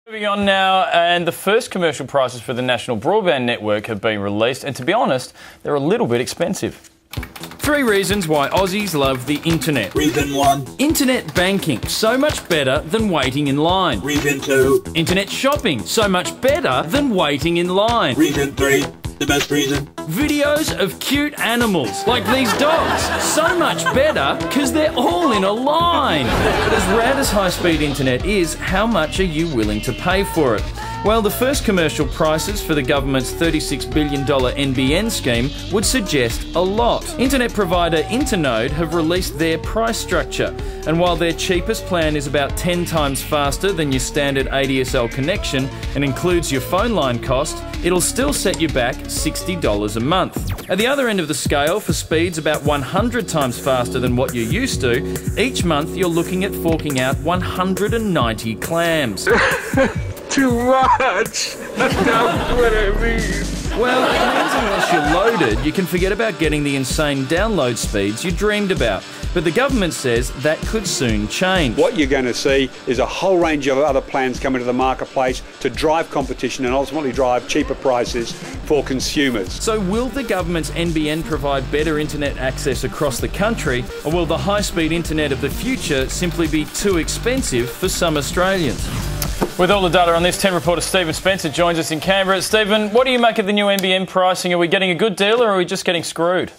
Moving on now, and the first commercial prices for the national broadband network have been released, and to be honest, they're a little bit expensive. 3 reasons why Aussies love the internet. Reason 1. Internet banking, so much better than waiting in line. Reason 2. Internet shopping, so much better than waiting in line. Reason 3. The best reason. Videos of cute animals, like these dogs, so much better because they're all in a line. But as rad as high-speed internet is, how much are you willing to pay for it? Well, the first commercial prices for the government's $36 billion NBN scheme would suggest a lot. Internet provider Internode have released their price structure, and while their cheapest plan is about 10 times faster than your standard ADSL connection and includes your phone line cost, it'll still set you back $60 a month. At the other end of the scale, for speeds about 100 times faster than what you're used to, each month you're looking at forking out 190 clams. Too much! That's not what I mean. Well, it means unless you're loaded, you can forget about getting the insane download speeds you dreamed about. But the government says that could soon change. What you're going to see is a whole range of other plans come into the marketplace to drive competition and ultimately drive cheaper prices for consumers. So will the government's NBN provide better internet access across the country, or will the high-speed internet of the future simply be too expensive for some Australians? With all the data on this, 10 reporter Stephen Spencer joins us in Canberra. Stephen, what do you make of the new NBN pricing? Are we getting a good deal or are we just getting screwed?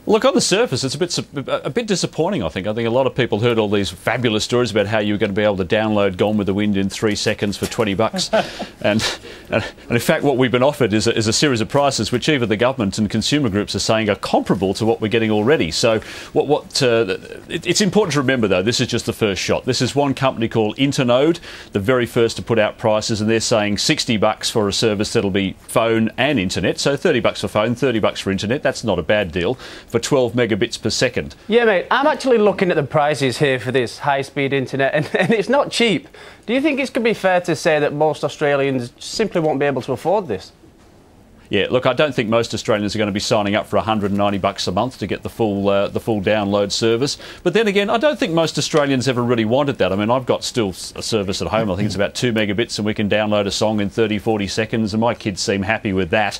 Look, on the surface, it's a bit disappointing, I think. I think a lot of people heard all these fabulous stories about how you were going to be able to download Gone with the Wind in 3 seconds for $20. and in fact, what we've been offered is a series of prices which even the government and consumer groups are saying are comparable to what we're getting already. So it's important to remember, though, this is just the first shot. This is one company called Internode, the very first to put out prices, and they're saying $60 for a service that'll be phone and internet. So $30 for phone, $30 for internet. That's not a bad deal for 12 megabits per second. Yeah, mate, I'm actually looking at the prices here for this high-speed internet, and it's not cheap. Do you think it could be fair to say that most Australians simply won't be able to afford this? Yeah, look, I don't think most Australians are going to be signing up for $190 a month to get the full download service. But then again, I don't think most Australians ever really wanted that. I mean, I've got still a service at home. I think it's about 2 megabits, and we can download a song in 30, 40 seconds, and my kids seem happy with that.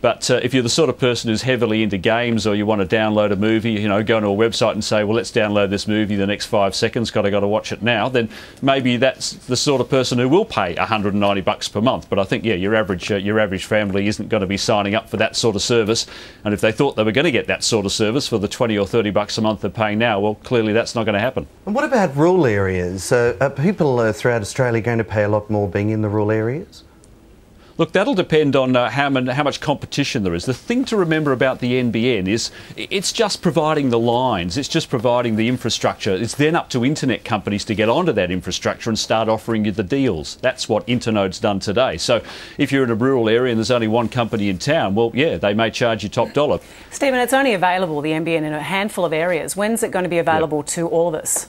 But if you're the sort of person who's heavily into games, or you want to download a movie, you know, go to a website and say, well, let's download this movie the next 5 seconds, got to watch it now, then maybe that's the sort of person who will pay $190 per month. But I think, yeah, your average family isn't going to be signing up for that sort of service. And if they thought they were going to get that sort of service for the $20 or $30 a month they're paying now, well, clearly that's not going to happen. And what about rural areas? Are people throughout Australia going to pay a lot more being in the rural areas? Look, that'll depend on how much competition there is. The thing to remember about the NBN is it's just providing the lines, it's just providing the infrastructure. It's then up to internet companies to get onto that infrastructure and start offering you the deals. That's what Internode's done today. So if you're in a rural area and there's only one company in town, well, yeah, they may charge you top dollar. Stephen, it's only available, the NBN, in a handful of areas. When's it going to be available to all of us?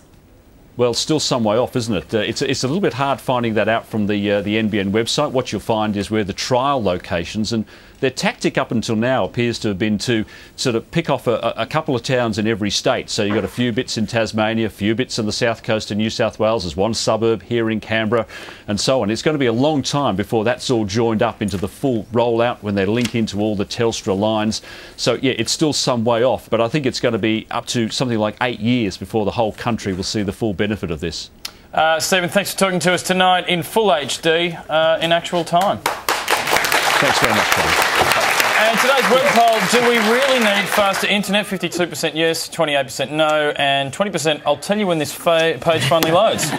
Well, still some way off, isn't it? It's a little bit hard finding that out from the NBN website. What you'll find is where the trial locations, and their tactic up until now appears to have been to sort of pick off a couple of towns in every state. So you've got a few bits in Tasmania, a few bits on the south coast of New South Wales, there's one suburb here in Canberra, and so on. It's going to be a long time before that's all joined up into the full rollout when they link into all the Telstra lines. So yeah, it's still some way off, but I think it's going to be up to something like 8 years before the whole country will see the full benefit of this. Stephen, thanks for talking to us tonight in full HD in actual time. Thanks very much, Colin. And today's web poll, do we really need faster internet? 52% yes, 28% no, and 20% I'll tell you when this page finally loads.